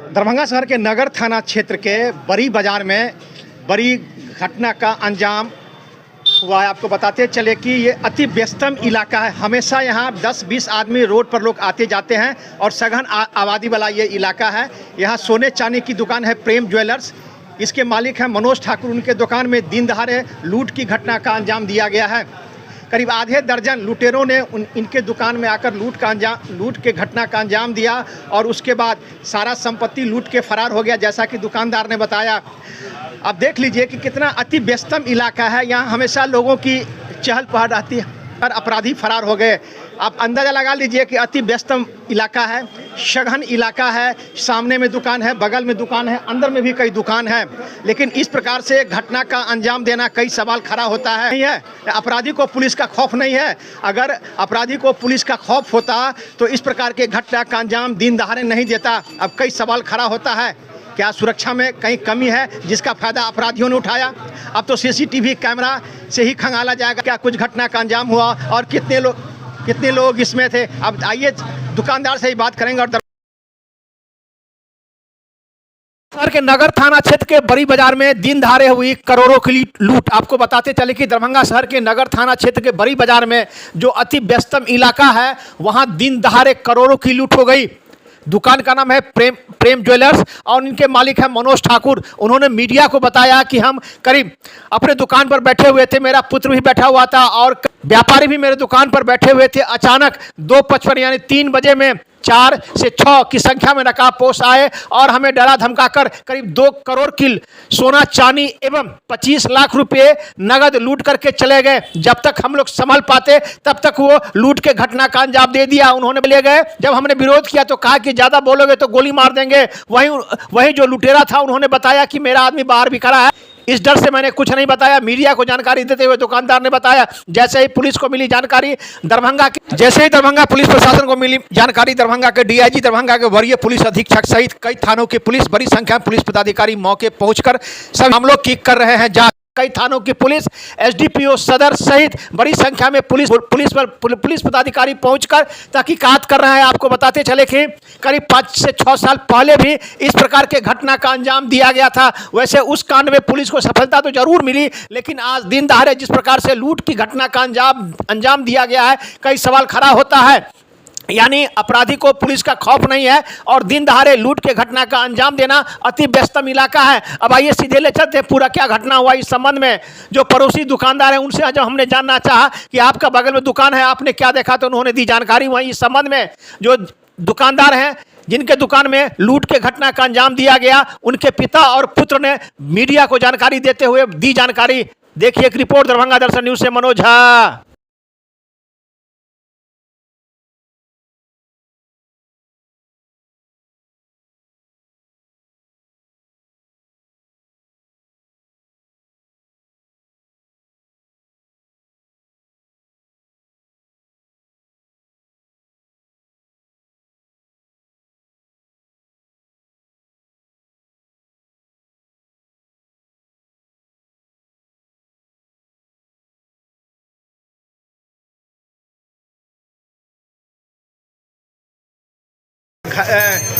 दरभंगा शहर के नगर थाना क्षेत्र के बड़ी बाज़ार में बड़ी घटना का अंजाम हुआ है। आपको बताते चले कि ये अति व्यस्तम इलाका है। हमेशा यहाँ 10-20 आदमी रोड पर लोग आते जाते हैं और सघन आबादी वाला ये इलाका है। यहाँ सोने चांदी की दुकान है प्रेम ज्वेलर्स। इसके मालिक हैं मनोज ठाकुर। उनके दुकान में दिन दहाड़े लूट की घटना का अंजाम दिया गया है। करीब आधे दर्जन लुटेरों ने इनके दुकान में आकर लूट के घटना का अंजाम दिया और उसके बाद सारा संपत्ति लूट के फरार हो गया, जैसा कि दुकानदार ने बताया। अब देख लीजिए कि कितना अति व्यस्तम इलाका है। यहाँ हमेशा लोगों की चहल पहल रहती है और अपराधी फरार हो गए। आप अंदाज़ा लगा लीजिए कि अति व्यस्तम इलाका है, सघन इलाका है। सामने में दुकान है, बगल में दुकान है, अंदर में भी कई दुकान है। लेकिन इस प्रकार से घटना का अंजाम देना, कई सवाल खड़ा होता है। नहीं है, अपराधी को पुलिस का खौफ नहीं है। अगर अपराधी को पुलिस का खौफ होता तो इस प्रकार के घटना का अंजाम दिन दहाड़े नहीं देता। अब कई सवाल खड़ा होता है, क्या सुरक्षा में कहीं कमी है जिसका फायदा अपराधियों ने उठाया? अब तो सीसीटीवी कैमरा से ही खंगाला जाएगा क्या कुछ घटना का अंजाम हुआ और कितने लोग इसमें थे। अब आइए दुकानदार से ही बात करेंगे। और शहर के नगर थाना क्षेत्र के बड़ी बाजार में दिन दहाड़े हुई करोड़ों की लूट। आपको बताते चले कि दरभंगा शहर के नगर थाना क्षेत्र के बड़ी बाजार में जो अति व्यस्तम इलाका है, वहां दिन दहाड़े करोड़ों की लूट हो गई। दुकान का नाम है प्रेम ज्वेलर्स और इनके मालिक हैं मनोज ठाकुर। उन्होंने मीडिया को बताया कि हम करीब अपने दुकान पर बैठे हुए थे, मेरा पुत्र भी बैठा हुआ था और व्यापारी भी मेरे दुकान पर बैठे हुए थे। अचानक 2:55 यानी 3 बजे में 4 से 6 की संख्या में नकाबपोश आए और हमें डरा धमकाकर करीब 2 करोड़ की सोना चांदी एवं 25 लाख रुपए नगद लूट करके चले गए। जब तक हम लोग संभल पाते तब तक वो लूट के घटना का अंजाम दे दिया। उन्होंने ले गए। जब हमने विरोध किया तो कहा कि ज्यादा बोलोगे तो गोली मार देंगे। वही जो लुटेरा था उन्होंने बताया कि मेरा आदमी बाहर भी खड़ा है। इस डर से मैंने कुछ नहीं बताया। मीडिया को जानकारी देते हुए दुकानदार ने बताया जैसे ही पुलिस को मिली जानकारी दरभंगा पुलिस प्रशासन को मिली जानकारी, दरभंगा के डीआईजी, दरभंगा के वरीय पुलिस अधीक्षक सहित कई थानों की पुलिस, बड़ी संख्या में पुलिस पदाधिकारी मौके पहुंचकर सब मामलों की कर रहे हैं जांच। कई थानों की पुलिस, एसडीपीओ सदर सहित बड़ी संख्या में पुलिस पदाधिकारी पहुंचकर तहकीकात कर रहे हैं। आपको बताते चले कि करीब 5 से 6 साल पहले भी इस प्रकार के घटना का अंजाम दिया गया था। वैसे उस कांड में पुलिस को सफलता तो जरूर मिली, लेकिन आज दिन दहाड़े जिस प्रकार से लूट की घटना का अंजाम दिया गया है, कई सवाल खड़ा होता है। यानी अपराधी को पुलिस का खौफ नहीं है और दिन दहाड़े लूट के घटना का अंजाम देना अति व्यस्तम इलाका है। अब आइए सीधे ले चलते पूरा क्या घटना हुआ इस संबंध में। जो पड़ोसी दुकानदार है उनसे जब हमने जानना चाहा कि आपका बगल में दुकान है, आपने क्या देखा, तो उन्होंने दी जानकारी। वहीं इस संबंध में जो दुकानदार हैं जिनके दुकान में लूट के घटना का अंजाम दिया गया, उनके पिता और पुत्र ने मीडिया को जानकारी देते हुए दी जानकारी। देखिए एक रिपोर्ट दरभंगा दर्शन न्यूज से मनोज झा।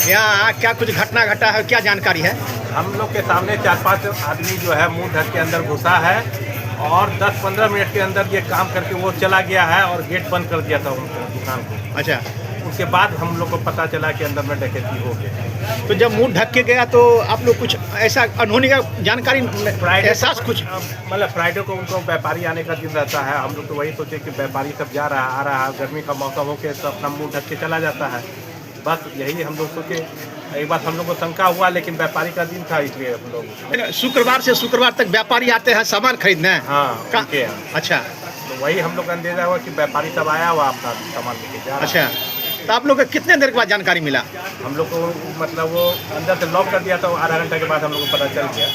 यहाँ क्या कुछ घटना घटा है, क्या जानकारी है? हम लोग के सामने 4-5 आदमी जो है मुंह ढक के अंदर घुसा है और 10-15 मिनट के अंदर ये काम करके वो चला गया है और गेट बंद कर दिया था उनका दुकान को। अच्छा, उसके बाद हम लोग को पता चला कि अंदर में डकैती हो गई। तो जब मुंह ढक के गया तो आप लोग कुछ ऐसा अनहोनी का जानकारी, एहसास कुछ? मतलब फ्राइडे को उनको व्यापारी आने का दिन रहता है। हम लोग तो वही सोचे कि व्यापारी सब आ रहा है, गर्मी का मौसम हो के सब अपना मुँह ढक के चला जाता है। बस यही हम लोग सोचे। एक बात हम लोग को शंका हुआ, लेकिन व्यापारी का दिन था इसलिए हम लोग शुक्रवार से शुक्रवार तक व्यापारी आते हैं सामान खरीदने। हाँ, अच्छा, तो वही हम लोग का अंदेजा हुआ कि व्यापारी सब आया हुआ अपना सामान लेके जा रहा। अच्छा, तो आप लोग को कितने देर के बाद जानकारी मिला? हम लोग को मतलब वो अंदर से लॉक कर दिया था, आधा घंटा के बाद हम लोग को पता चल गया।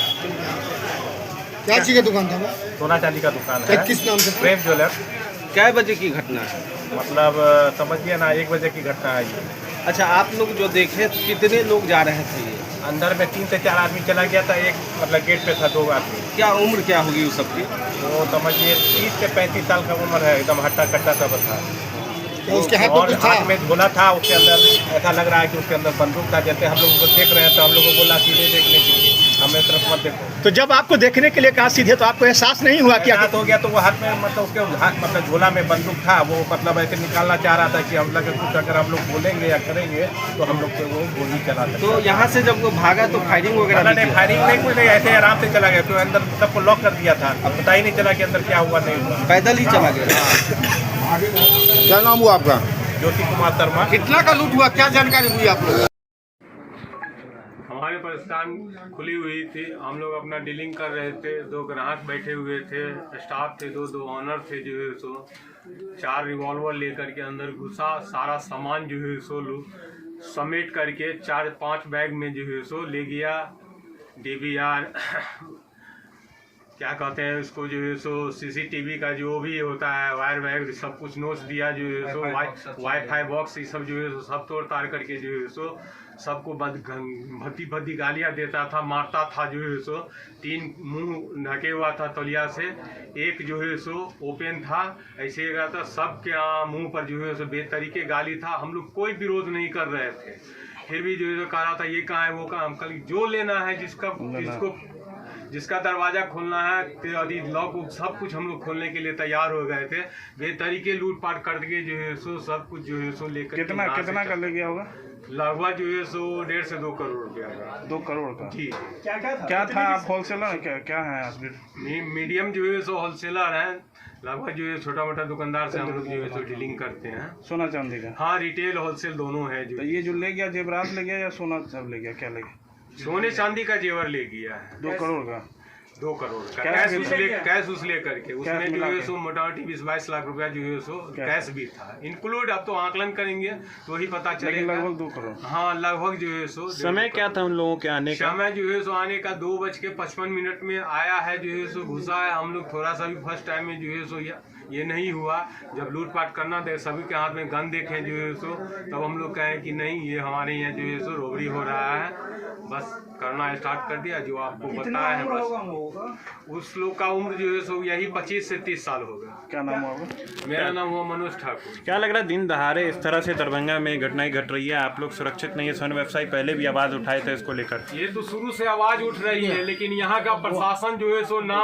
क्या चीज़ का दुकान था वो? सोना चांदी का दुकान है। किस नाम से? प्रेम ज्वेलर्स। क्या बजे की घटना है? मतलब समझिए ना 1 बजे की घटना है ये। अच्छा, आप लोग जो देखे तो कितने लोग जा रहे थे? ये अंदर में 3 से 4 आदमी चला गया था, एक मतलब गेट पे था 2 आदमी। क्या उम्र क्या होगी उस सबकी? वो समझिए 30 से 35 साल का उम्र है, एकदम हट्टा कट्टा सब था। उसके हाथ और हाथ में झोला था, उसके अंदर ऐसा लग रहा है कि उसके अंदर बंदूक था। जैसे हम लोग उसको देख रहे हैं तो हम लोग को बोला सीधे देखने के लिए, हमें तरफ मत देखो। तो जब आपको देखने के लिए कहा सीधे, तो आपको एहसास नहीं हुआ क्या? हाथ हो गया तो वो हाथ में मतलब उसके हाथ मतलब झोला में बंदूक था, वो मतलब ऐसे निकालना चाह रहा था कि हम लोग कुछ अगर हम लोग बोलेंगे या करेंगे तो हम लोग पे वो गोली चला सकते। तो यहाँ से जब वो भागा तो फायरिंग वगैरह भी नहीं, किया? फायरिंग नहीं, कुछ नहीं, ऐसे आराम से चला गया। तो अंदर सबको लॉक कर दिया था, अब पता ही नहीं चला कि अंदर क्या हुआ नहीं हुआ। पैदल ही चला गया। क्या नाम हुआ आपका? ज्योति कुमार शर्मा। कितना का लूट हुआ, क्या जानकारी हुई आप लोग? हमारे पास दुकान खुली हुई थी, हम लोग अपना डीलिंग कर रहे थे। 2 ग्राहक बैठे हुए थे, स्टाफ थे, दो ऑनर थे। जो है सो 4 रिवॉल्वर लेकर के अंदर घुसा, सारा सामान जो है सो समेट करके 4-5 बैग में जो है सो ले गया। DVR क्या कहते हैं उसको, जो है सो CCTV का जो भी होता है, वायर बैग सब कुछ नोट्स दिया। जो है सो वाईफाई बॉक्स ये सब जो है सो सब तोड़ ताड़ करके जो है सो सबको भद्दी गालियाँ देता था, मारता था। जो है सो 3 मुंह ढके हुआ था तौलिया से, एक जो है सो ओपन था, ऐसे ही था। सबके मुंह पर जो है सो बेतरीके गाली था। हम लोग कोई विरोध नहीं कर रहे थे, फिर भी जो है सो कह रहा था ये कहाँ है वो कहाँ। हम कल जो लेना है जिसका दरवाजा खोलना है, लॉक सब कुछ हम लोग खोलने के लिए तैयार हो गए थे। बेतरीके लूटपाट कर के जो है सो सब कुछ जो है सो लेकर कितना कर ले गया होगा? लगभग जो है सो 1.5 से 2 करोड़ रुपया का। 2 करोड़ का? जी। क्या था? आप होलसेलर क्या है आप? मीडियम जो है सो होलसेलर है। लगभग जो है छोटा मोटा दुकानदार से हम लोग जो है सो डीलिंग करते हैं। सोना चांदी का? हाँ, रिटेल होलसेल दोनों है। तो ये जो ले गया जेवरात ले गया या सोना सब ले गया, क्या ले गया? सोने चांदी का जेवर ले गया है। 2 करोड़ का? 2 करोड़ का कैश उस ले करके उसमें जो है सो मोटामोटी 20-22 लाख रुपया जो है सो कैश भी था इंक्लूड। अब तो आकलन करेंगे तो ही पता चलेगा। लगभग 2 करोड़? हाँ, लगभग जो है सो। समय क्या था उन लोगों के आने का? समय जो है सो आने का 2:55 में आया है। जो है सो घुसा है। हम लोग थोड़ा सा भी फर्स्ट टाइम में जो है सो ये नहीं हुआ। जब लूटपाट करना थे, सभी के हाथ में गन देखे जो है सो, तब हम लोग कहें कि नहीं, ये हमारे यहाँ जो है सो रोबरी हो रहा है। बस करना स्टार्ट कर दिया जो आपको बताया है। बस उस लोग का उम्र जो है सो यही 25 से 30 साल होगा। क्या नाम हुआ? मेरा नाम हुआ मनोज ठाकुर। क्या लग रहा है दिन दहाड़े इस तरह से दरभंगा में घटनाएं घट रही है, आप लोग सुरक्षित नहीं है? सोन व्यवसायी पहले भी आवाज उठाए थे इसको लेकर। ये तो शुरू से आवाज उठ रही है, लेकिन यहाँ का प्रशासन जो है सो ना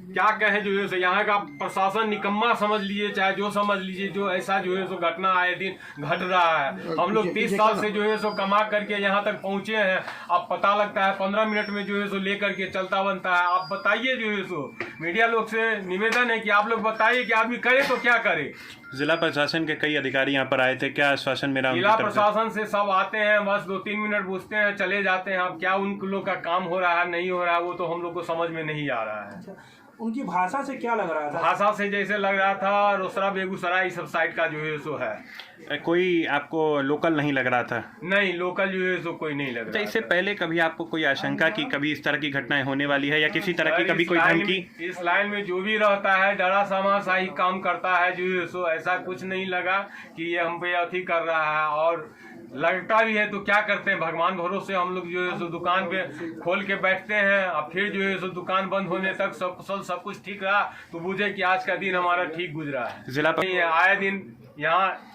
क्या कहे, जो है सो यहाँ का प्रशासन निकम्मा समझ लीजिए, चाहे जो समझ लीजिए। जो ऐसा जो है सो घटना आए दिन घट रहा है। हम लोग 30 साल से जो है सो कमा करके यहाँ तक पहुँचे हैं। अब पता लगता है 15 मिनट में जो है सो लेकर के चलता बनता है। आप बताइए, जो है सो मीडिया लोग से निवेदन है कि आप लोग बताइए कि आदमी करे तो क्या करे। जिला प्रशासन के कई अधिकारी यहाँ पर आए थे, क्या आश्वासन मिला? जिला प्रशासन से सब आते हैं, बस 2-3 मिनट पूछते हैं, चले जाते हैं। अब क्या उन लोग का काम हो रहा है नहीं हो रहा है वो तो हम लोग को समझ में नहीं आ रहा है। उनकी भाषा से क्या लग रहा था? भाषा से जैसे लग रहा था रोसड़ा बेगूसराय सब साइड का जो है सो है। कोई आपको लोकल नहीं लग रहा था? नहीं, लोकल जो है सो कोई नहीं लग तो रहा। इससे पहले कभी आपको कोई आशंका की कभी इस तरह की घटनाएं होने वाली है, या किसी तरह की कभी कोई धमकी? इस लाइन में जो भी रहता है डरा समासा ही काम करता है। जो है सो ऐसा कुछ नहीं लगा कि ये हम पे अथी कर रहा है, और लगता भी है तो क्या करते हैं, भगवान भरोसे हम लोग जो है सो दुकान पे खोल के बैठते हैं। अब फिर जो है सो दुकान बंद होने तक सब कुछ ठीक रहा तो बुझे कि आज का दिन हमारा ठीक गुजरा है। जिला आए दिन यहाँ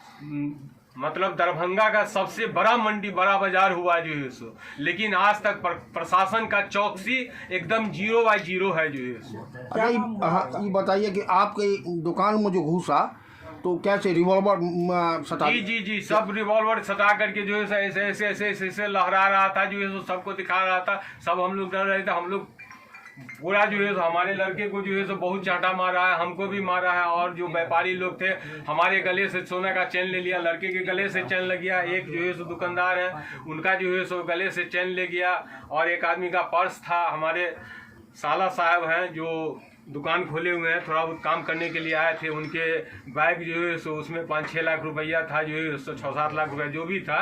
मतलब दरभंगा का सबसे बड़ा मंडी, बड़ा बाजार हुआ जो है सो, लेकिन आज तक प्रशासन का चौकसी एकदम 0/0 है जो है सो। अच्छा, ये बताइए कि आपके दुकान में जो घुसा तो कैसे रिवॉल्वर सटा? जी सब रिवॉल्वर सटा करके जो है ऐसे लहरा रहा था। जो है सो सबको दिखा रहा था। सब हम लोग डर रहे थे। हम लोग पूरा जो है हमारे लड़के को जो है सो बहुत चांटा मारा है, हमको भी मारा है। और जो व्यापारी लोग थे हमारे गले से सोने का चेन ले लिया, लड़के के गले से चेन लग गया। एक जो है सो दुकानदार है उनका जो है सो गले से चेन ले गया। और एक आदमी का पर्स था, हमारे साला साहब हैं जो दुकान खोले हुए हैं, थोड़ा बहुत काम करने के लिए आए थे। उनके बैग जो है सो उसमें 5-6 लाख रुपया था, जो है सो 6-7 लाख रुपया जो भी था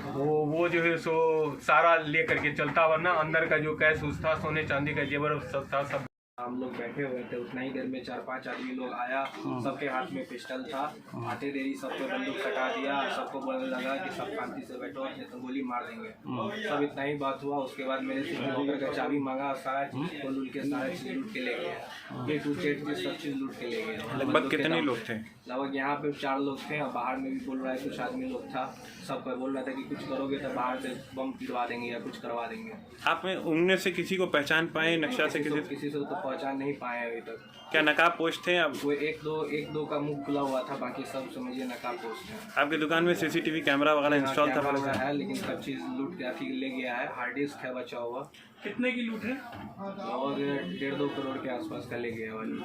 वो जो है सो सारा ले करके चलता, वरना अंदर का जो कैश उस था, सोने चांदी का जेवर सब था, सब हम लोग बैठे हुए थे, उतना ही देर में 4-5 आदमी लोग आया, सबके हाथ में पिस्टल था। आते देरी सबको बंदूक सटा दिया, सबको बोलने लगा कि सब शांति से बैठो, नहीं तो गोली मार देंगे। सब इतना ही बात हुआ। उसके बाद मेरे से होकर का चाबी मांगा, सारा चीज खोल के सारा चीज लूट के ले गया। ये टू सेट की सब चीज लूट के ले गया। लगभग कितने लोग थे? लगभग यहाँ पे 4 लोग थे और बाहर में भी बोल रहा है कुछ आदमी लोग था। सबको बोल रहा था कि कुछ करोगे तो बाहर से बम गिरवा देंगे या कुछ करवा देंगे। आप में उनमें से किसी को पहचान पाए? नक्शा से किसी से तो पहचान नहीं पाए अभी तक। क्या नकाब पोस्ट थे आप? वो एक दो का मुंह खुला हुआ था, बाकी सब समझिए नकाब पोस्ट है। आपकी दुकान में सीसीटीवी कैमरा वगैरह इंस्टॉल था? कैमरा है, लेकिन सब चीज़ लूट के आके ले गया है। हार्ड डिस्क है बचा हुआ। कितने की लूट है? और 1.5-2 करोड़ के आसपास का ले गया वाली।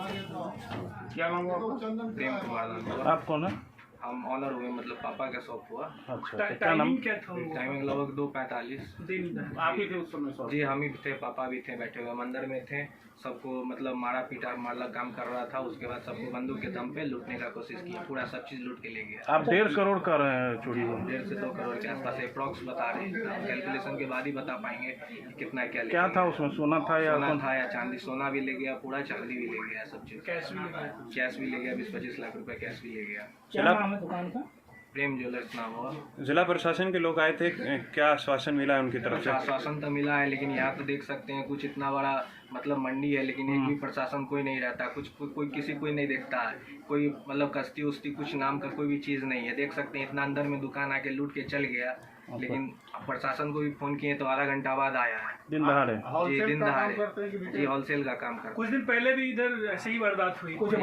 क्या नाम हुआ? प्रेम कुमार नाम। आप कौन है? हम ऑनर हुए, मतलब पापा का शॉप हुआ। अच्छा, टाइमिंग क्या था? टाइमिंग लगभग 2:45 दिन आप ही थे उस समय? जी हम ही थे, पापा भी थे, बैठे हुए मंदिर में थे। सबको मतलब मारा पीटा मारला काम कर रहा था। उसके बाद सबको बंदूक के दम पे लूटने का कोशिश की, पूरा सब चीज़ लूट के ले गया। आप 1.5 करोड़ कर रहे हैं चोरी को? 1.5 से 2 करोड़ के आसपास अप्रॉक्स बता रहे हैं। कैलकुलेशन के बाद ही बता पाएंगे कि कितना क्या ले क्या गया। था उसमें? सोना था या सोना था या चांदी? सोना भी ले गया, पूरा चांदी भी ले गया, सब चीज़। कैश भी ले गया, 20-25 लाख रुपए कैश भी ले गया। क्या नाम है दुकान का? प्रेम ज्वेलर्स नाम हुआ। जिला प्रशासन के लोग आए थे, क्या आश्वासन मिला है उनकी तरफ से? आश्वासन तो मिला है, लेकिन यहाँ तो देख सकते हैं कुछ इतना बड़ा मतलब मंडी है, लेकिन एक भी प्रशासन कोई नहीं रहता। कुछ कोई किसी कोई नहीं देखता है। कोई मतलब कस्ती उस्ती कुछ नाम का कोई भी चीज़ नहीं है। देख सकते हैं इतना अंदर में दुकान आके लूट के चल गया, लेकिन प्रशासन को भी फ़ोन किए तो आधा घंटा बाद आया है। दिन दहाड़े? जी दिन दहाड़े। जी होलसेल का काम करते। कुछ दिन पहले भी इधर ऐसे ही वारदात हुई, कुछ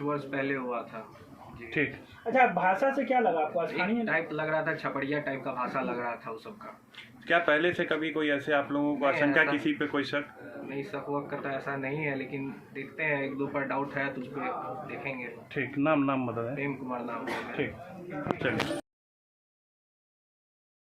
वर्ष पहले हुआ था। ठीक। अच्छा, भाषा से क्या लगा आपको? स्थानीय टाइप लग रहा था, छपड़िया टाइप का भाषा लग रहा था उस सबका। क्या पहले से कभी कोई ऐसे आप लोगों को आशंका, किसी पे कोई शक? नहीं, शक वक का तो ऐसा नहीं है, लेकिन देखते हैं 1-2 पर डाउट है तो उस पर देखेंगे। ठीक, नाम बता दें। प्रेम कुमार नाम है। ठीक, चलिए।